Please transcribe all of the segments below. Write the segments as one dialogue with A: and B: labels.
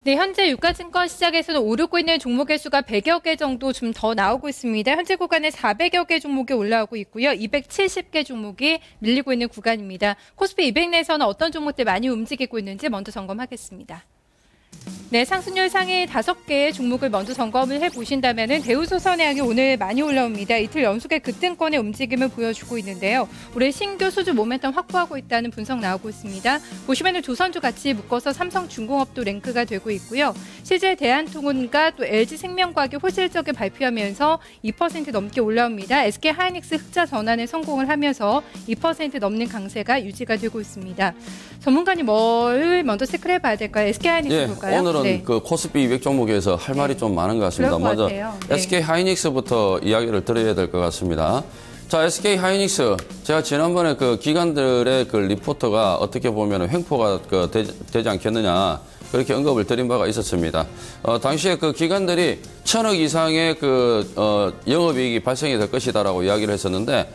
A: 네, 현재 유가증권 시장에서는 오르고 있는 종목의 수가 100여 개 정도 좀 더 나오고 있습니다. 현재 구간에 400여 개 종목이 올라오고 있고요. 270개 종목이 밀리고 있는 구간입니다. 코스피 200 내에서는 어떤 종목들 많이 움직이고 있는지 먼저 점검하겠습니다. 네, 상승률 상위 5개의 종목을 먼저 점검을 해보신다면 대우조선해양이 오늘 많이 올라옵니다. 이틀 연속의 급등권의 움직임을 보여주고 있는데요. 올해 신규 수주 모멘텀 확보하고 있다는 분석 나오고 있습니다. 보시면 조선주 같이 묶어서 삼성중공업도 랭크가 되고 있고요. 실제 대한통운과 또 LG생명과학이 호실적을 발표하면서 2% 넘게 올라옵니다. SK하이닉스 흑자 전환에 성공을 하면서 2% 넘는 강세가 유지가 되고 있습니다. 전문가님 뭘 먼저 체크를 해봐야 될까요? SK하이닉스 볼까요?
B: 오늘은 그 코스피 200 종목에서 할 말이 좀 많은 것 같습니다. 먼저 SK하이닉스부터 이야기를 드려야 될 것 같습니다. 자, SK하이닉스 제가 지난번에 그 기관들의 그 리포트가 어떻게 보면 횡포가 되지 않겠느냐 그렇게 언급을 드린 바가 있었습니다. 당시에 그 기관들이 1,000억 이상의 영업이익이 발생이 될 것이다라고 이야기를 했었는데,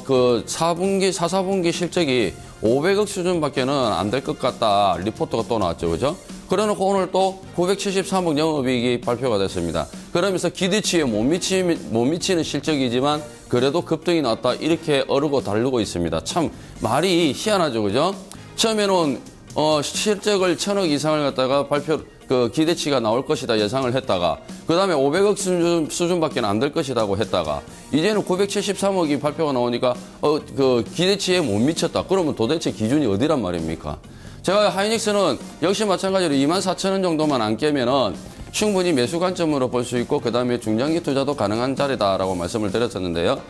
B: 그 4분기 실적이 500억 수준밖에는 안 될 것 같다. 리포트가 또 나왔죠. 그죠? 그래 놓고 오늘 또 973억 영업이익이 발표가 됐습니다. 그러면서 기대치에 못 미치는 실적이지만 그래도 급등이 나왔다. 이렇게 어르고 다르고 있습니다. 참 말이 희한하죠. 그죠? 처음에는 실적을 1,000억 이상을 갖다가 기대치가 나올 것이다 예상을 했다가, 그 다음에 500억 수준밖에 안 될 것이라고 했다가, 이제는 973억이 발표가 나오니까, 기대치에 못 미쳤다. 그러면 도대체 기준이 어디란 말입니까? 제가 하이닉스는 역시 마찬가지로 24,000원 정도만 안 깨면은 충분히 매수 관점으로 볼 수 있고, 그 다음에 중장기 투자도 가능한 자리다라고 말씀을 드렸었는데요.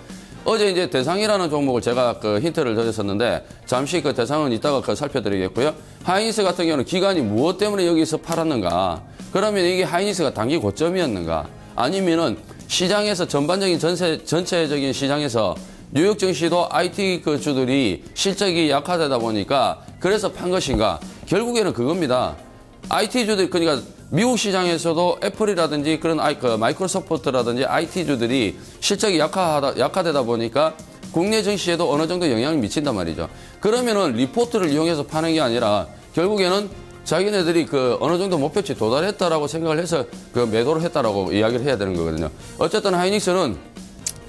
B: 어제 이제 대상이라는 종목을 제가 힌트를 드렸었는데, 잠시 그 대상은 이따가 살펴드리겠고요. 하이닉스 같은 경우는 기관이 무엇 때문에 여기서 팔았는가? 그러면 이게 하이닉스가 단기 고점이었는가? 아니면은 시장에서 전반적인 전체적인 시장에서 뉴욕 증시도 IT 주들이 실적이 약화되다 보니까 그래서 판 것인가? 결국에는 그겁니다. IT주들, 그러니까 미국 시장에서도 애플이라든지 그런 마이크로소프트라든지 IT주들이 실적이 약화되다 보니까 국내 증시에도 어느 정도 영향을 미친단 말이죠. 그러면은 리포트를 이용해서 파는 게 아니라 결국에는 자기네들이 어느 정도 목표치 도달했다라고 생각을 해서 매도를 했다라고 이야기를 해야 되는 거거든요. 어쨌든 하이닉스는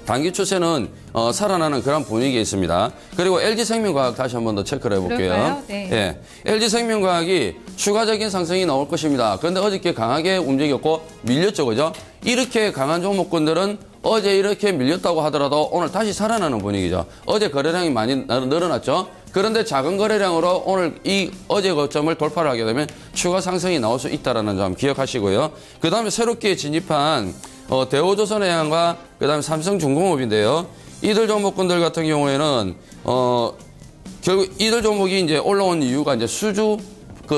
B: 단기 추세는 살아나는 그런 분위기에 있습니다. 그리고 LG생명과학 다시 한 번 더 체크를 해볼게요.
A: 네.
B: 예, LG생명과학이 추가적인 상승이 나올 것입니다. 그런데 어저께 강하게 움직였고 밀렸죠, 그죠? 이렇게 강한 종목군들은 어제 이렇게 밀렸다고 하더라도 오늘 다시 살아나는 분위기죠. 어제 거래량이 많이 늘어났죠. 그런데 작은 거래량으로 오늘 이 어제 고점을 돌파를 하게 되면 추가 상승이 나올 수 있다는 점 기억하시고요. 그 다음에 새롭게 진입한 대우조선해양과 그다음에 삼성중공업인데요. 이들 종목군들 같은 경우에는 결국 이들 종목이 이제 올라온 이유가 이제 수주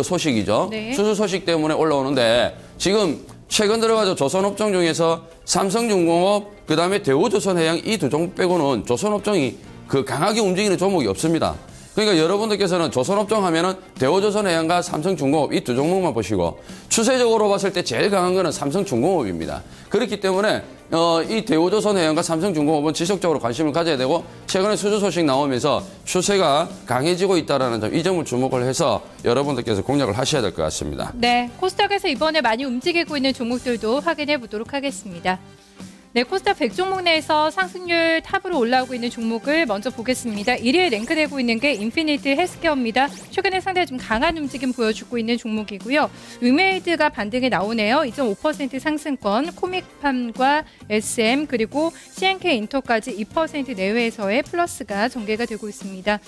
B: 소식이죠.
A: 네.
B: 수주 소식 때문에 올라오는데 지금 최근 들어가서 조선업종 중에서 삼성중공업 그다음에 대우조선해양 이 두 종목 빼고는 조선업종이 강하게 움직이는 종목이 없습니다. 그러니까 여러분들께서는 조선업종 하면은 대우조선해양과 삼성중공업 이 두 종목만 보시고 추세적으로 봤을 때 제일 강한 거는 삼성중공업입니다. 그렇기 때문에 이 대우조선해양과 삼성중공업은 지속적으로 관심을 가져야 되고 최근에 수주 소식 나오면서 추세가 강해지고 있다는 점, 이 점을 주목을 해서 여러분들께서 공략을 하셔야 될 것 같습니다.
A: 네, 코스닥에서 이번에 많이 움직이고 있는 종목들도 확인해 보도록 하겠습니다. 네, 코스닥 100 종목 내에서 상승률 탑으로 올라오고 있는 종목을 먼저 보겠습니다. 1위에 랭크되고 있는 게 인피니트 헬스케어입니다. 최근에 상당히 좀 강한 움직임 보여주고 있는 종목이고요. 위메이드가 반등이 나오네요. 2.5% 상승권, 코믹팜과 SM 그리고 CNK 인터까지 2% 내외에서의 플러스가 전개가 되고 있습니다.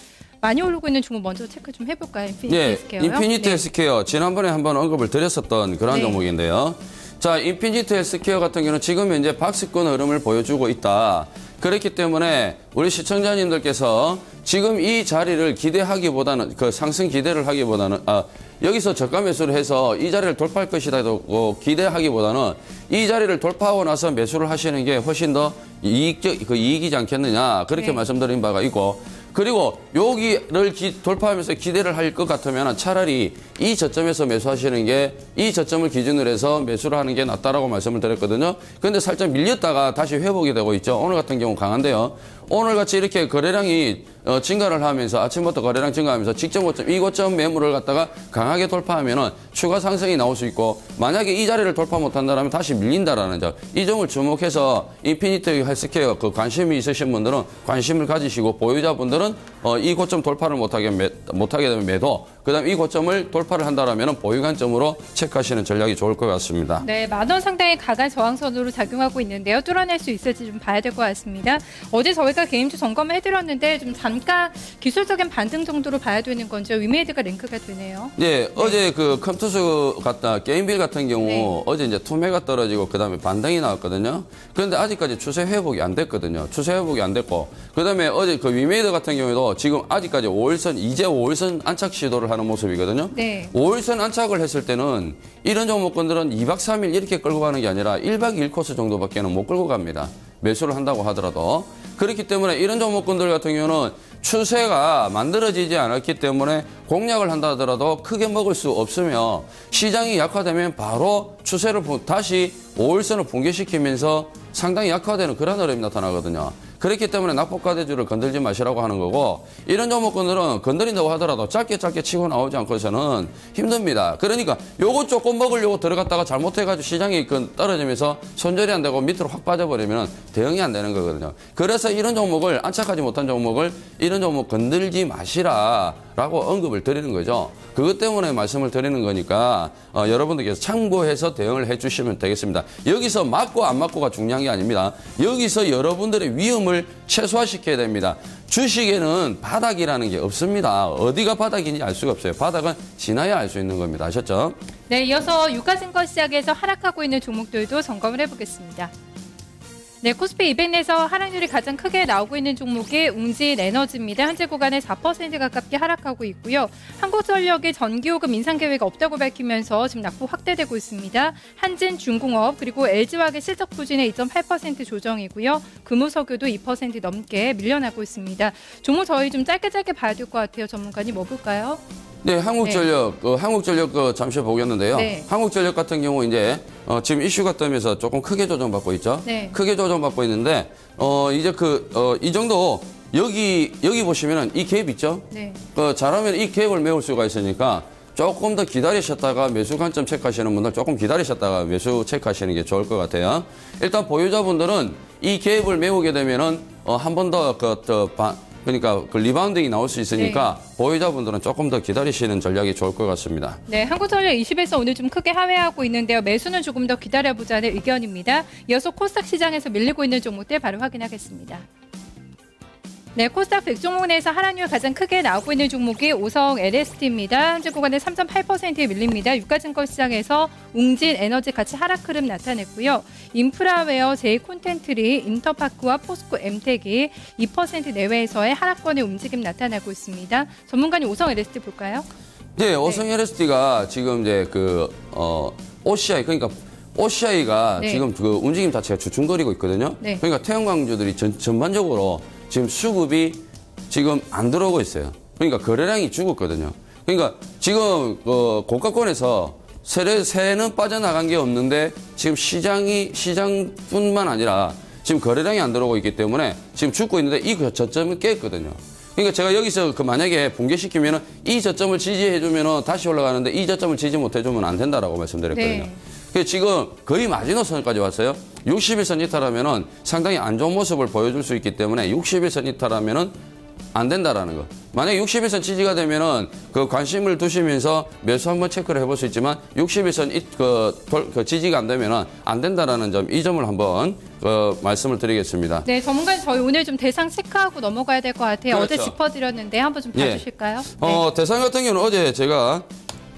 A: 많이 오르고 있는 종목 먼저 체크 좀 해볼까요? 인피니트 헬스케어요.
B: 인피니트 헬스케어 지난번에 한번 언급을 드렸었던 그런 종목인데요. 자, 인피니트 헬스케어 같은 경우는 지금 현재 박스권 흐름을 보여주고 있다. 그렇기 때문에 우리 시청자님들께서 지금 이 자리를 기대하기보다는 상승 기대를 하기보다는 여기서 저가 매수를 해서 이 자리를 돌파할 것이라고 기대하기보다는 이 자리를 돌파하고 나서 매수를 하시는 게 훨씬 더 이익이지 않겠느냐 그렇게 말씀드린 바가 있고, 그리고 여기를 돌파하면서 기대를 할 것 같으면 차라리 이 저점에서 매수하시는 게 이 저점을 기준으로 해서 매수를 하는 게 낫다라고 말씀을 드렸거든요. 그런데 살짝 밀렸다가 다시 회복이 되고 있죠. 오늘 같은 경우 강한데요. 오늘같이 이렇게 거래량이 증가를 하면서 아침부터 거래량 증가하면서 직전 고점, 이 고점 매물을 갖다가 강하게 돌파하면은 추가 상승이 나올 수 있고 만약에 이 자리를 돌파 못한다면 다시 밀린다라는 점. 이 점을 주목해서 인피니트 헬스케어 그 관심이 있으신 분들은 관심을 가지시고 보유자분들은 이 고점 돌파를 못하게 되면 매도. 그다음 이 고점을 돌파를 한다라면 보유 관점으로 체크하시는 전략이 좋을 것 같습니다.
A: 네, 10,000원 상당의 강한 저항선으로 작용하고 있는데요. 뚫어낼 수 있을지 좀 봐야 될 것 같습니다. 어제 저희가 개인주 점검을 해드렸는데 좀 잠깐 기술적인 반등 정도로 봐야 되는 건지 위메이드가 링크가 되네요.
B: 네, 어제 그 컴투스 같다 게임빌 같은 경우 어제 이제 투매가 떨어지고 그다음에 반등이 나왔거든요. 그런데 아직까지 추세 회복이 안 됐거든요. 추세 회복이 안 됐고 그다음에 어제 그 위메이드 같은 경우에도 지금 아직까지 5일선 이제 5일선 안착 시도를 하는 모습이거든요.
A: 네.
B: 5일선 안착을 했을 때는 이런 종목군들은 2박 3일 이렇게 끌고 가는 게 아니라 1박 2일 코스 정도밖에는 못 끌고 갑니다. 매수를 한다고 하더라도. 그렇기 때문에 이런 종목군들 같은 경우는 추세가 만들어지지 않았기 때문에 공략을 한다 하더라도 크게 먹을 수 없으며 시장이 약화되면 바로 추세를 다시 5일선을 붕괴시키면서 상당히 약화되는 그런 흐름이 나타나거든요. 그렇기 때문에 낙폭과대주를 건들지 마시라고 하는 거고 이런 종목군들은 건드린다고 하더라도 짧게 치고 나오지 않고서는 힘듭니다. 그러니까 요거 조금 먹으려고 들어갔다가 잘못해가지고 시장이 떨어지면서 손절이 안 되고 밑으로 확 빠져버리면 대응이 안 되는 거거든요. 그래서 이런 종목을 안착하지 못한 종목을 이런 종목 건들지 마시라라고 언급을 드리는 거죠. 그것 때문에 말씀을 드리는 거니까 여러분들께서 참고해서 대응을 해주시면 되겠습니다. 여기서 맞고 안 맞고가 중요한 게 아닙니다. 여기서 여러분들의 위험을 최소화시켜야 됩니다. 주식에는 바닥이라는 게 없습니다. 어디가 바닥인지 알 수가 없어요. 바닥은 지나야 알 수 있는 겁니다. 아셨죠?
A: 네, 이어서 유가증권 시장에서 하락하고 있는 종목들도 점검을 해보겠습니다. 네, 코스피 200 내에서 하락률이 가장 크게 나오고 있는 종목이 웅진 에너지입니다. 현재 구간에 4% 가깝게 하락하고 있고요. 한국전력이 전기요금 인상 계획이 없다고 밝히면서 지금 낙폭 확대되고 있습니다. 한진중공업 그리고 LG화학의 실적 부진에 2.8% 조정이고요. 금호석유도 2% 넘게 밀려나고 있습니다. 종목 저희 좀 짧게 봐야 될 것 같아요. 전문가님 뭐 볼까요?
B: 네, 한국전력, 한국전력 잠시 보겠는데요.
A: 네.
B: 한국전력 같은 경우 이제 지금 이슈가 뜨면서 조금 크게 조정받고 있죠.
A: 네.
B: 크게 조정받고 있는데 이제 이 정도 여기 보시면은 이 갭 있죠.
A: 네.
B: 잘하면 이 갭을 메울 수가 있으니까 조금 더 기다리셨다가 매수 관점 체크하시는 분들 조금 기다리셨다가 매수 체크하시는 게 좋을 것 같아요. 일단 보유자분들은 이 갭을 메우게 되면은 한 번 더 그러니까 그 리바운딩이 나올 수 있으니까 보유자분들은 조금 더 기다리시는 전략이 좋을 것 같습니다.
A: 네, 한국전력 20에서 오늘 좀 크게 하회하고 있는데요. 매수는 조금 더 기다려보자는 의견입니다. 이어서 코스닥 시장에서 밀리고 있는 종목들 바로 확인하겠습니다. 네, 코스닥 100종목 내에서 하락률 가장 크게 나오고 있는 종목이 오성 LST입니다. 현재 구간에 3.8%에 밀립니다. 유가증권 시장에서 웅진 에너지 같이 하락 흐름 나타냈고요. 인프라웨어, 제이콘텐트리, 인터파크와 포스코 엠텍이 2% 내외에서의 하락권의 움직임 나타나고 있습니다. 전문가님 오성 LST 볼까요?
B: 네, 오성 LST가 지금 이제 OCI 그러니까 OCI가 지금 그 움직임 자체가 주춤거리고 있거든요. 그러니까 태양광주들이 전반적으로 지금 수급이 지금 안 들어오고 있어요. 그러니까 거래량이 죽었거든요. 그러니까 지금 고가권에서 새는 빠져나간 게 없는데 지금 시장뿐만 아니라 지금 거래량이 안 들어오고 있기 때문에 지금 죽고 있는데 이 저점을 깼거든요. 그러니까 제가 여기서 만약에 붕괴시키면은 이 저점을 지지해주면은 다시 올라가는데 이 저점을 지지 못해주면 안 된다라고 말씀드렸거든요. 그래서 지금 거의 마지노선까지 왔어요. 61선 이탈하면은 상당히 안 좋은 모습을 보여줄 수 있기 때문에 61선 이탈하면은 안 된다라는 거. 만약에 61선 지지가 되면은 그 관심을 두시면서 매수 한번 체크를 해볼 수 있지만 61선 지지가 안 되면은 안 된다라는 점, 이 점을 한번 말씀을 드리겠습니다. 네,
A: 전문가님 저희 오늘 좀 대상 체크하고 넘어가야 될 것 같아요. 그렇죠. 어제 짚어드렸는데 한번 좀 봐주실까요? 네.
B: 대상 같은 경우는 어제 제가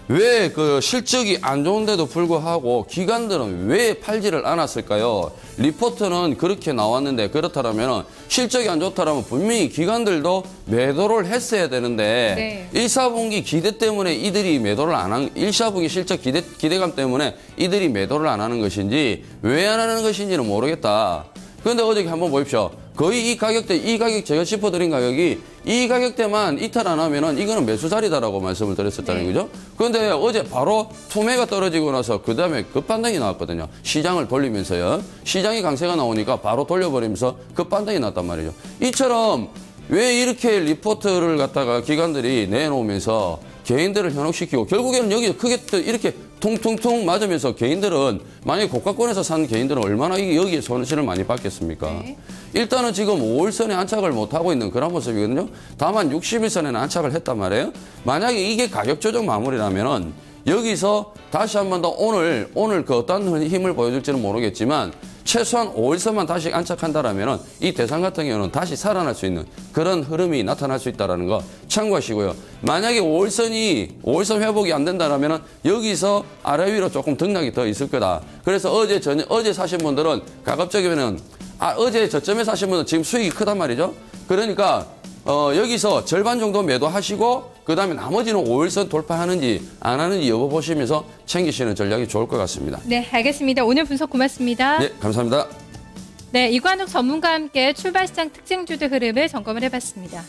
B: 왜 그 실적이 안 좋은데도 불구하고 기관들은 왜 팔지를 않았을까요? 리포트는 그렇게 나왔는데 그렇다면 실적이 안 좋다라면 분명히 기관들도 매도를 했어야 되는데 1, 4분기 기대 때문에 이들이 매도를 안 한 1, 4분기 실적 기대감 때문에 이들이 매도를 안 하는 것인지 왜 안 하는 것인지는 모르겠다. 그런데 어저께 한번 보십시오. 거의 이 가격 제가 짚어드린 가격이 이 가격대만 이탈 안 하면은 이거는 매수 자리다라고 말씀을 드렸었잖아요. 그죠? 그런데 어제 바로 투매가 떨어지고 나서 그 다음에 급반등이 나왔거든요. 시장을 돌리면서요. 시장이 강세가 나오니까 바로 돌려버리면서 급반등이 났단 말이죠. 이처럼 왜 이렇게 리포트를 갖다가 기관들이 내놓으면서 개인들을 현혹시키고 결국에는 여기 크게 이렇게 퉁퉁퉁 맞으면서 개인들은 만약에 고가권에서 산 개인들은 얼마나 여기에 손실을 많이 받겠습니까?
A: 네.
B: 일단은 지금 5일선에 안착을 못하고 있는 그런 모습이거든요. 다만 60일선에는 안착을 했단 말이에요. 만약에 이게 가격 조정 마무리라면은 여기서 다시 한 번 더 오늘 그 어떤 힘을 보여줄지는 모르겠지만 최소한 5일선만 다시 안착한다라면은 이 대상 같은 경우는 다시 살아날 수 있는 그런 흐름이 나타날 수 있다는 거 참고하시고요. 만약에 5일선 회복이 안 된다라면은 여기서 아래 위로 조금 등락이 더 있을 거다. 그래서 어제 사신 분들은 가급적이면은 어제 저점에 사신 분은 지금 수익이 크단 말이죠. 그러니까 여기서 절반 정도 매도하시고 그다음에 나머지는 5일선 돌파하는지 안 하는지 여부 보시면서 챙기시는 전략이 좋을 것 같습니다.
A: 네, 알겠습니다. 오늘 분석 고맙습니다.
B: 네, 감사합니다.
A: 네, 이관욱 전문가와 함께 출발시장 특징주들 흐름을 점검을 해봤습니다.